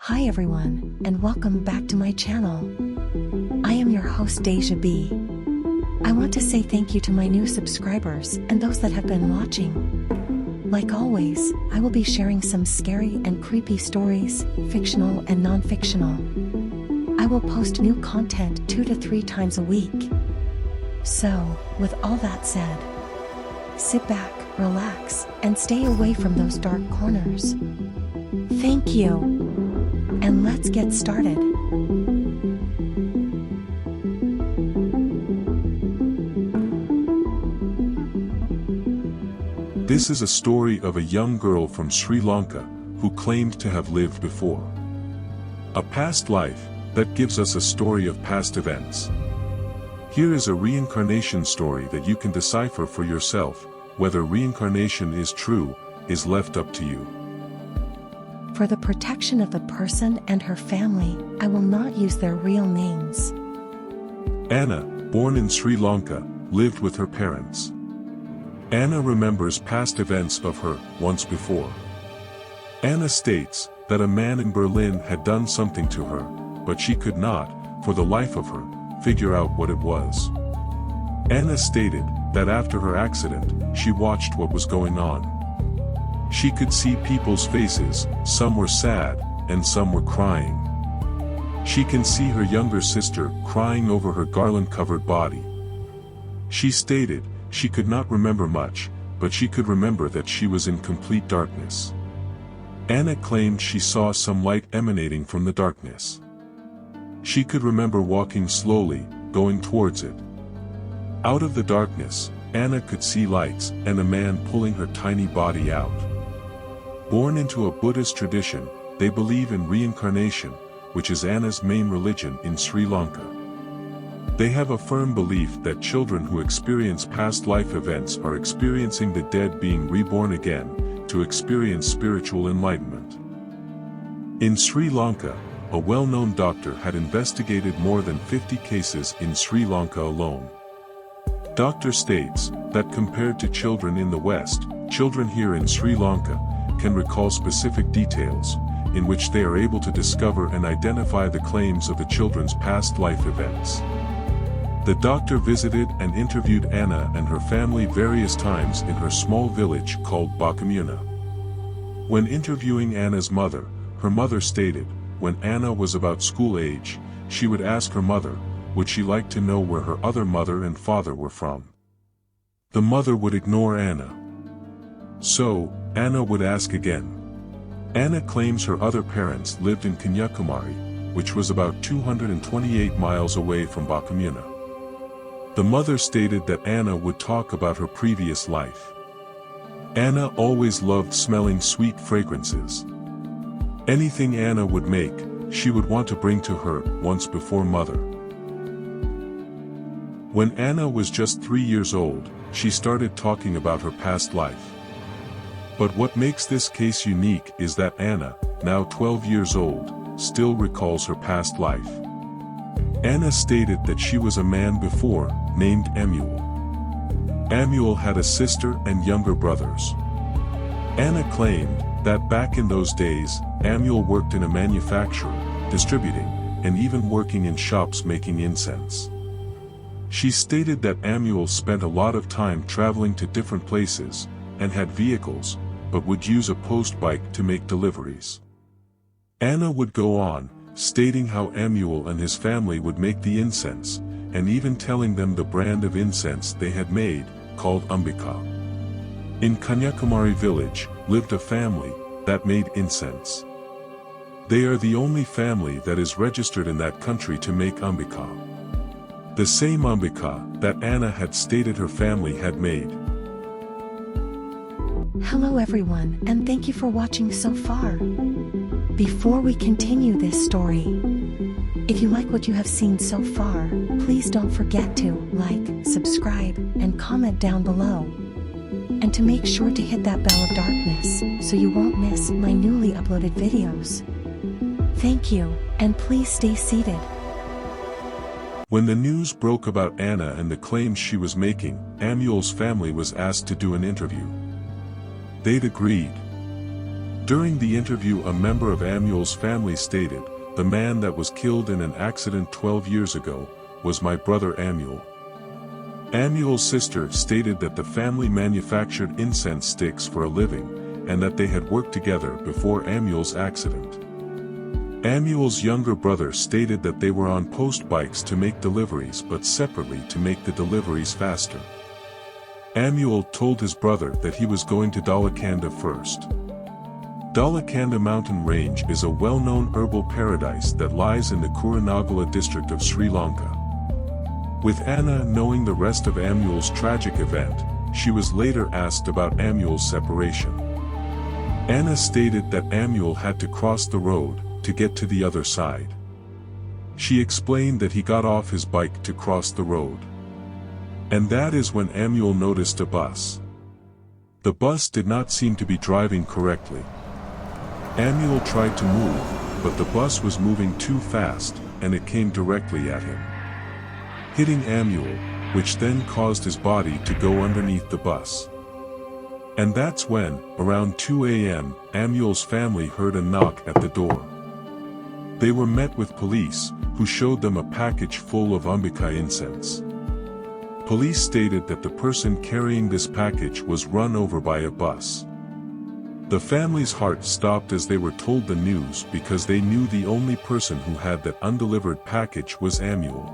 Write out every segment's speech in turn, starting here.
Hi everyone, and welcome back to my channel. I am your host Deja B. I want to say thank you to my new subscribers and those that have been watching. Like always, I will be sharing some scary and creepy stories, fictional and non-fictional. I will post new content 2 to 3 times a week. So, with all that said, sit back, relax, and stay away from those dark corners. Thank you. And let's get started. This is a story of a young girl from Sri Lanka who claimed to have lived before. A past life that gives us a story of past events. Here is a reincarnation story that you can decipher for yourself. Whether reincarnation is true is left up to you. For the protection of the person and her family, I will not use their real names. Anna, born in Sri Lanka, lived with her parents. Anna remembers past events of her once before. Anna states that a man in Berlin had done something to her, but she could not, for the life of her, figure out what it was. Anna stated that after her accident, she watched what was going on. She could see people's faces, some were sad, and some were crying. She can see her younger sister crying over her garland-covered body. She stated she could not remember much, but she could remember that she was in complete darkness. Anna claimed she saw some light emanating from the darkness. She could remember walking slowly, going towards it. Out of the darkness, Anna could see lights and a man pulling her tiny body out. Born into a Buddhist tradition, they believe in reincarnation, which is Anna's main religion in Sri Lanka. They have a firm belief that children who experience past life events are experiencing the dead being reborn again, to experience spiritual enlightenment. In Sri Lanka, a well-known doctor had investigated more than 50 cases in Sri Lanka alone. Doctor states that compared to children in the West, children here in Sri Lanka can recall specific details, in which they are able to discover and identify the claims of the children's past life events. The doctor visited and interviewed Anna and her family various times in her small village called Bakamuna. When interviewing Anna's mother, her mother stated, when Anna was about school age, she would ask her mother, would she like to know where her other mother and father were from? The mother would ignore Anna. So, Anna would ask again. Anna claims her other parents lived in Kanyakumari, which was about 228 miles away from Bakamuna. The mother stated that Anna would talk about her previous life. Anna always loved smelling sweet fragrances. Anything Anna would make, she would want to bring to her once before mother. When Anna was just 3 years old, she started talking about her past life. But what makes this case unique is that Anna, now 12 years old, still recalls her past life. Anna stated that she was a man before, named Amual. Amual had a sister and younger brothers. Anna claimed that back in those days, Amual worked in a manufacturer, distributing, and even working in shops making incense. She stated that Amual spent a lot of time traveling to different places, and had vehicles, but would use a post bike to make deliveries. Anna would go on, stating how Amual and his family would make the incense, and even telling them the brand of incense they had made, called Ambika. In Kanyakumari village, lived a family that made incense. They are the only family that is registered in that country to make Ambika. The same Ambika that Anna had stated her family had made. Hello everyone, and thank you for watching so far. Before we continue this story, if you like what you have seen so far, please don't forget to like, subscribe, and comment down below. And to make sure to hit that bell of darkness, so you won't miss my newly uploaded videos. Thank you, and please stay seated. When the news broke about Anna and the claims she was making, Amual's family was asked to do an interview. They'd agreed. During the interview, a member of Amual's family stated, "The man that was killed in an accident 12 years ago was my brother Amual." Amual's sister stated that the family manufactured incense sticks for a living, and that they had worked together before Amual's accident. Amual's younger brother stated that they were on post bikes to make deliveries but separately to make the deliveries faster. Amual told his brother that he was going to Dalakanda first. Dalakanda mountain range is a well-known herbal paradise that lies in the Kurunagala district of Sri Lanka. With Anna knowing the rest of Amual's tragic event, she was later asked about Amual's separation. Anna stated that Amual had to cross the road to get to the other side. She explained that he got off his bike to cross the road. And that is when Amual noticed a bus. The bus did not seem to be driving correctly. Amual tried to move, but the bus was moving too fast, and it came directly at him, hitting Amual, which then caused his body to go underneath the bus. And that's when, around 2 a.m., Amual's family heard a knock at the door. They were met with police, who showed them a package full of Ambika incense. Police stated that the person carrying this package was run over by a bus. The family's heart stopped as they were told the news because they knew the only person who had that undelivered package was Amual.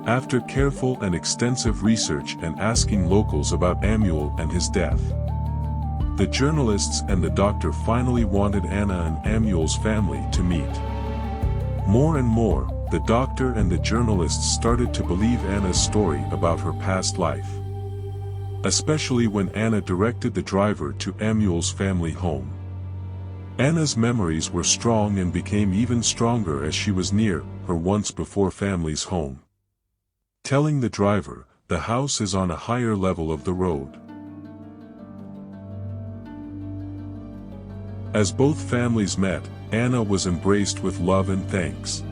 After careful and extensive research and asking locals about Amual and his death, the journalists and the doctor finally wanted Anna and Amual's family to meet. More and more, the doctor and the journalists started to believe Anna's story about her past life. Especially when Anna directed the driver to Amual's family home. Anna's memories were strong and became even stronger as she was near her once before family's home, telling the driver, "The house is on a higher level of the road." As both families met, Anna was embraced with love and thanks.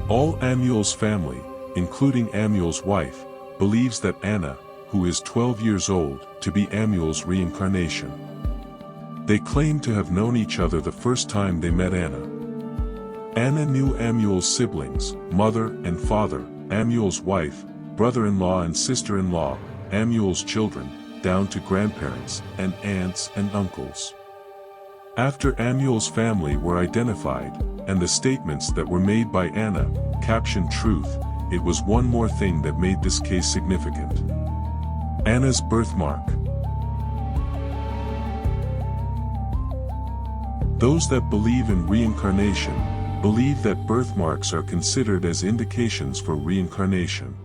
All Amual's family, including Amual's wife, believes that Anna, who is 12 years old, to be Amual's reincarnation. They claim to have known each other the first time they met Anna. Anna knew Amual's siblings, mother and father, Amual's wife, brother-in-law and sister-in-law, Amual's children, down to grandparents, and aunts and uncles. After Amual's family were identified, and the statements that were made by Anna, captioned truth, it was one more thing that made this case significant. Anna's birthmark. Those that believe in reincarnation, believe that birthmarks are considered as indications for reincarnation.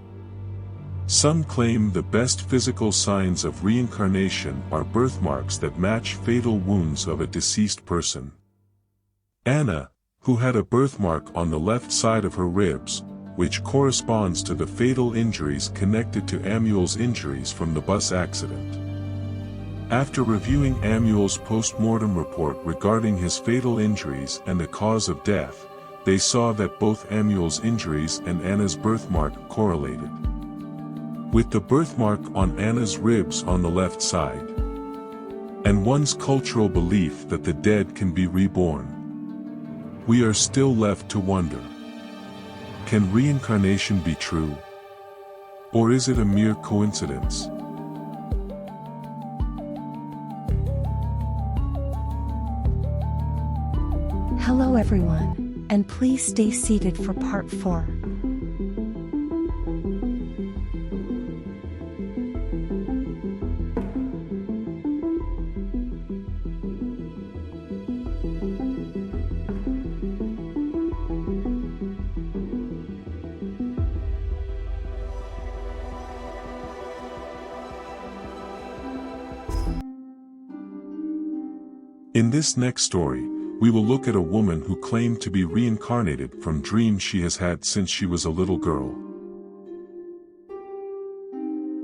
Some claim the best physical signs of reincarnation are birthmarks that match fatal wounds of a deceased person. Anna, who had a birthmark on the left side of her ribs, which corresponds to the fatal injuries connected to Amual's injuries from the bus accident. After reviewing Amual's post-mortem report regarding his fatal injuries and the cause of death, they saw that both Amual's injuries and Anna's birthmark correlated, with the birthmark on Anna's ribs on the left side. And one's cultural belief that the dead can be reborn. We are still left to wonder. Can reincarnation be true? Or is it a mere coincidence? Hello everyone, and please stay seated for part 4. In this next story, we will look at a woman who claimed to be reincarnated from dreams she has had since she was a little girl.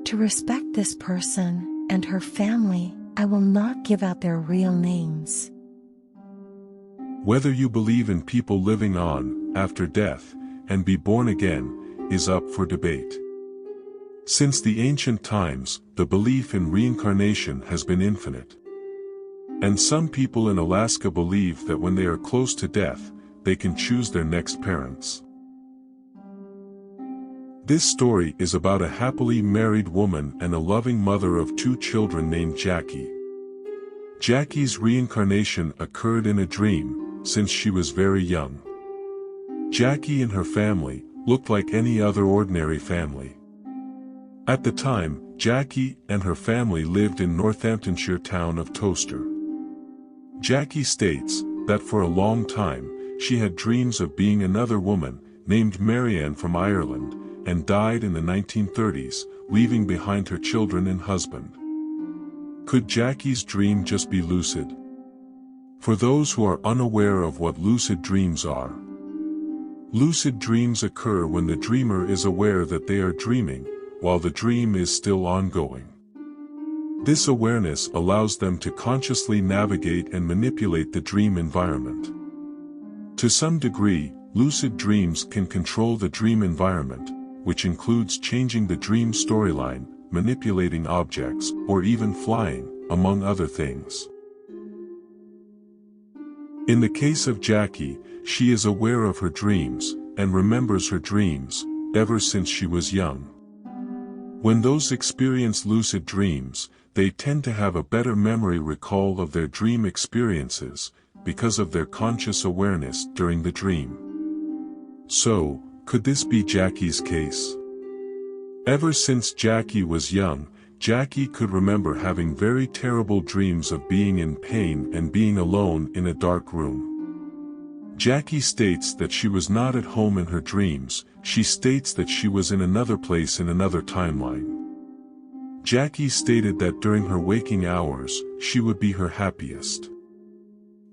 To respect this person and her family, I will not give out their real names. Whether you believe in people living on, after death, and be born again, is up for debate. Since the ancient times, the belief in reincarnation has been infinite. And some people in Alaska believe that when they are close to death, they can choose their next parents. This story is about a happily married woman and a loving mother of 2 children named Jackie. Jackie's reincarnation occurred in a dream, since she was very young. Jackie and her family looked like any other ordinary family. At the time, Jackie and her family lived in Northamptonshire town of Towcester. Jackie states that for a long time, she had dreams of being another woman, named MaryAnn from Ireland, and died in the 1930s, leaving behind her children and husband. Could Jackie's dream just be lucid? For those who are unaware of what lucid dreams are, lucid dreams occur when the dreamer is aware that they are dreaming, while the dream is still ongoing. This awareness allows them to consciously navigate and manipulate the dream environment. To some degree, lucid dreams can control the dream environment, which includes changing the dream storyline, manipulating objects, or even flying, among other things. In the case of Jackie, she is aware of her dreams, and remembers her dreams, ever since she was young. When those experience lucid dreams, they tend to have a better memory recall of their dream experiences, because of their conscious awareness during the dream. So, could this be Jackie's case? Ever since Jackie was young, Jackie could remember having very terrible dreams of being in pain and being alone in a dark room. Jackie states that she was not at home in her dreams, she states that she was in another place in another timeline. Jackie stated that during her waking hours, she would be her happiest.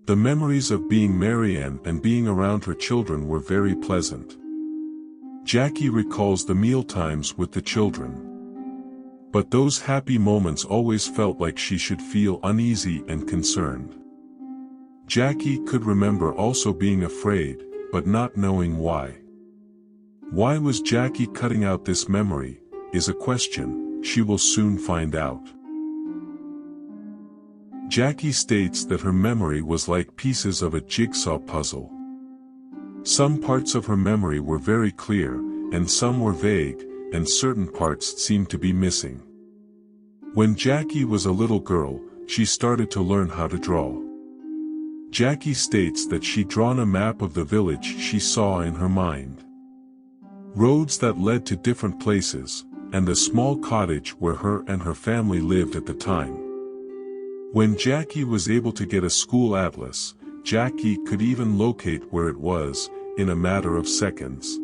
The memories of being MaryAnn and being around her children were very pleasant. Jackie recalls the mealtimes with the children. But those happy moments always felt like she should feel uneasy and concerned. Jackie could remember also being afraid, but not knowing why. Why was Jackie cutting out this memory, is a question she will soon find out. Jackie states that her memory was like pieces of a jigsaw puzzle. Some parts of her memory were very clear, and some were vague, and certain parts seemed to be missing. When Jackie was a little girl, she started to learn how to draw. Jackie states that she'd drawn a map of the village she saw in her mind. Roads that led to different places, and the small cottage where her and her family lived at the time. When Jackie was able to get a school atlas, Jackie could even locate where it was, in a matter of seconds.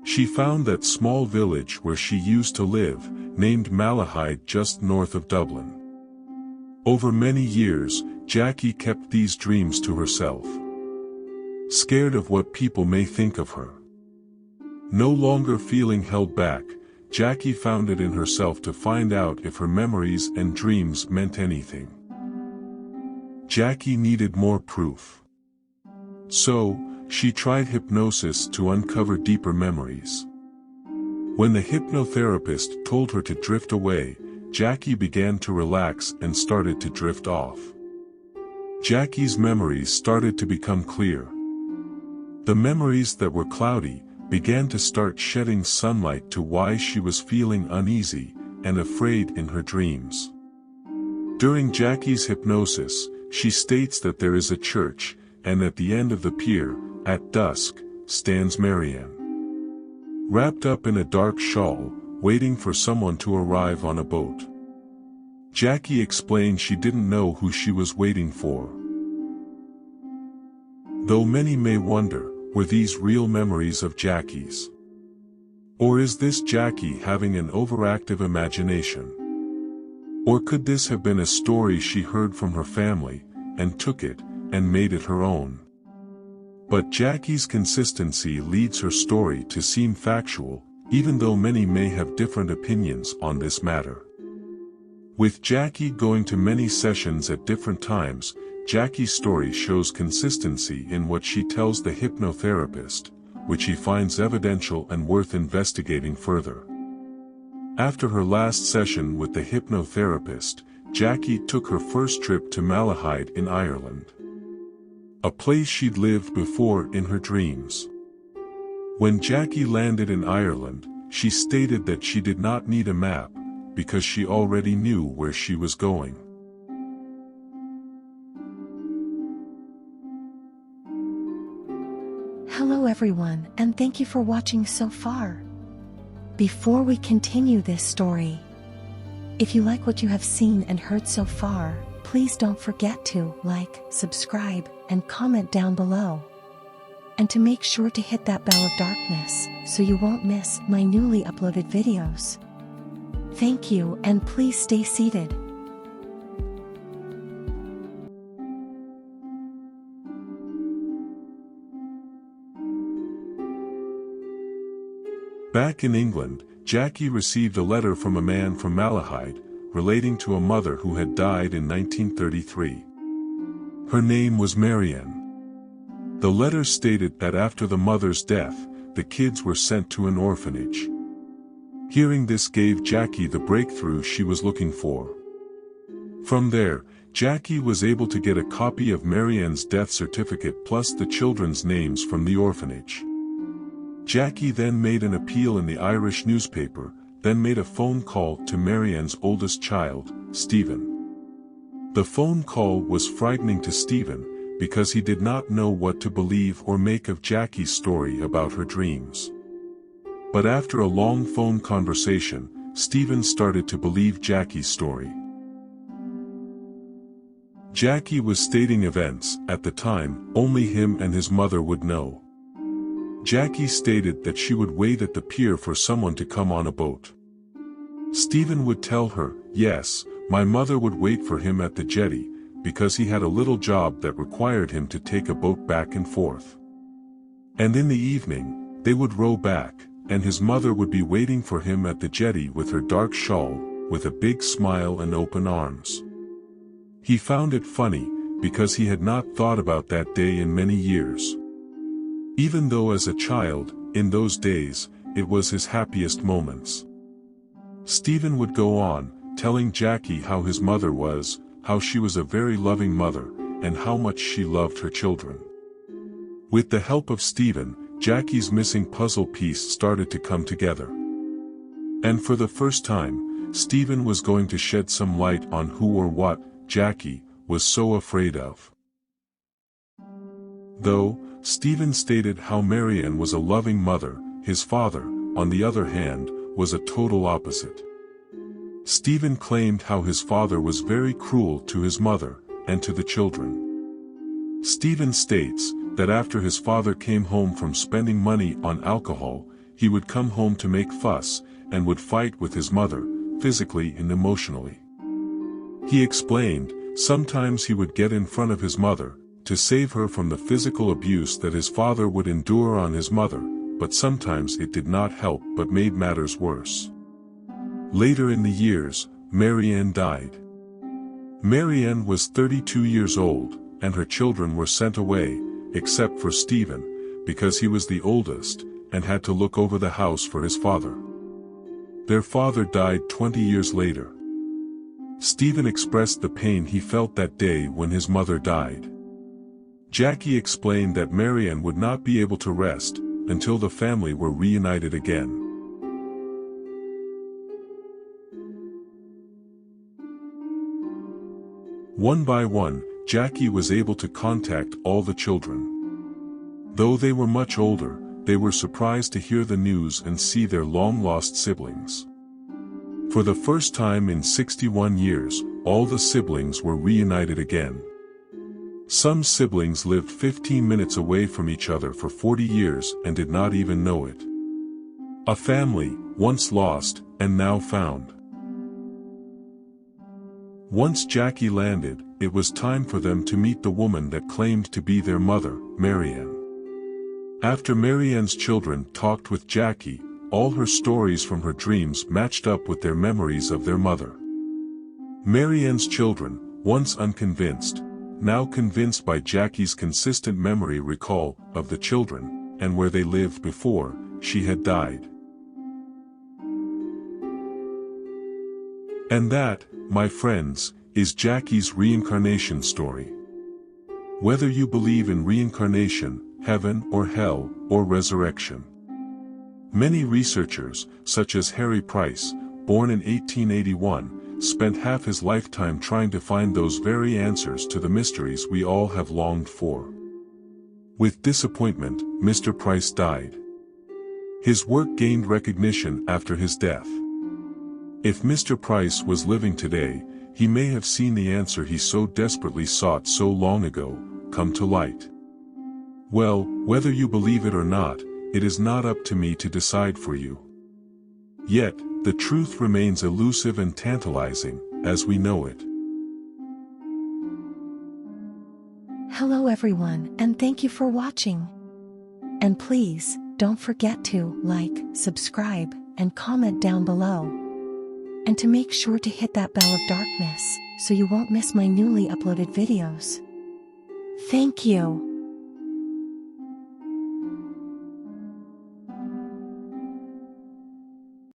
She found that small village where she used to live, named Malahide just north of Dublin. Over many years, Jackie kept these dreams to herself. Scared of what people may think of her. No longer feeling held back, Jackie found it in herself to find out if her memories and dreams meant anything. Jackie needed more proof. So, she tried hypnosis to uncover deeper memories. When the hypnotherapist told her to drift away, Jackie began to relax and started to drift off. Jackie's memories started to become clear. The memories that were cloudy began to start shedding sunlight to why she was feeling uneasy and afraid in her dreams. During Jackie's hypnosis, she states that there is a church, and at the end of the pier, at dusk, stands MaryAnn. Wrapped up in a dark shawl, waiting for someone to arrive on a boat. Jackie explained she didn't know who she was waiting for. Though many may wonder, were these real memories of Jackie's? Or is this Jackie having an overactive imagination? Or could this have been a story she heard from her family, and took it, and made it her own? But Jackie's consistency leads her story to seem factual, even though many may have different opinions on this matter. With Jackie going to many sessions at different times, Jackie's story shows consistency in what she tells the hypnotherapist, which he finds evidential and worth investigating further. After her last session with the hypnotherapist, Jackie took her first trip to Malahide in Ireland. A place she'd lived before in her dreams. When Jackie landed in Ireland, she stated that she did not need a map, because she already knew where she was going. Hello everyone, and thank you for watching so far. Before we continue this story, if you like what you have seen and heard so far, please don't forget to like, subscribe, and comment down below. And to make sure to hit that bell of darkness, so you won't miss my newly uploaded videos. Thank you, and please stay seated. Back in England, Jackie received a letter from a man from Malahide, relating to a mother who had died in 1933. Her name was MaryAnn. The letter stated that after the mother's death, the kids were sent to an orphanage. Hearing this gave Jackie the breakthrough she was looking for. From there, Jackie was able to get a copy of MaryAnn's death certificate plus the children's names from the orphanage. Jackie then made an appeal in the Irish newspaper, then made a phone call to MaryAnn's oldest child, Stephen. The phone call was frightening to Stephen, because he did not know what to believe or make of Jackie's story about her dreams. But after a long phone conversation, Stephen started to believe Jackie's story. Jackie was stating events, at the time, only him and his mother would know. Jackie stated that she would wait at the pier for someone to come on a boat. Stephen would tell her, yes, my mother would wait for him at the jetty, because he had a little job that required him to take a boat back and forth. And in the evening, they would row back, and his mother would be waiting for him at the jetty with her dark shawl, with a big smile and open arms. He found it funny, because he had not thought about that day in many years. Even though as a child, in those days, it was his happiest moments. Stephen would go on, telling Jackie how his mother was, how she was a very loving mother, and how much she loved her children. With the help of Stephen, Jackie's missing puzzle piece started to come together. And for the first time, Stephen was going to shed some light on who or what Jackie was so afraid of. Though, Stephen stated how MaryAnn was a loving mother, his father, on the other hand, was a total opposite. Stephen claimed how his father was very cruel to his mother, and to the children. Stephen states that after his father came home from spending money on alcohol, he would come home to make fuss, and would fight with his mother, physically and emotionally. He explained, sometimes he would get in front of his mother, to save her from the physical abuse that his father would endure on his mother, but sometimes it did not help but made matters worse. Later in the years, MaryAnn died. MaryAnn was 32 years old, and her children were sent away, except for Stephen, because he was the oldest, and had to look over the house for his father. Their father died 20 years later. Stephen expressed the pain he felt that day when his mother died. Jackie explained that MaryAnn would not be able to rest, until the family were reunited again. One by one, Jackie was able to contact all the children. Though they were much older, they were surprised to hear the news and see their long-lost siblings. For the first time in 61 years, all the siblings were reunited again. Some siblings lived 15 minutes away from each other for 40 years and did not even know it. A family, once lost, and now found. Once Jackie landed, it was time for them to meet the woman that claimed to be their mother, MaryAnn. After MaryAnn's children talked with Jackie, all her stories from her dreams matched up with their memories of their mother. MaryAnn's children, once unconvinced, now convinced by Jackie's consistent memory recall of the children, and where they lived before she had died. And that, my friends, is Jackie's reincarnation story. Whether you believe in reincarnation, heaven or hell, or resurrection. Many researchers, such as Harry Price, born in 1881, spent half his lifetime trying to find those very answers to the mysteries we all have longed for. With disappointment, Mr. Price died. His work gained recognition after his death. If Mr. Price was living today, he may have seen the answer he so desperately sought so long ago, come to light. Well, whether you believe it or not, it is not up to me to decide for you. Yet, the truth remains elusive and tantalizing, as we know it. Hello everyone, and thank you for watching. And please, don't forget to like, subscribe, and comment down below. And to make sure to hit that bell of darkness, so you won't miss my newly uploaded videos. Thank you.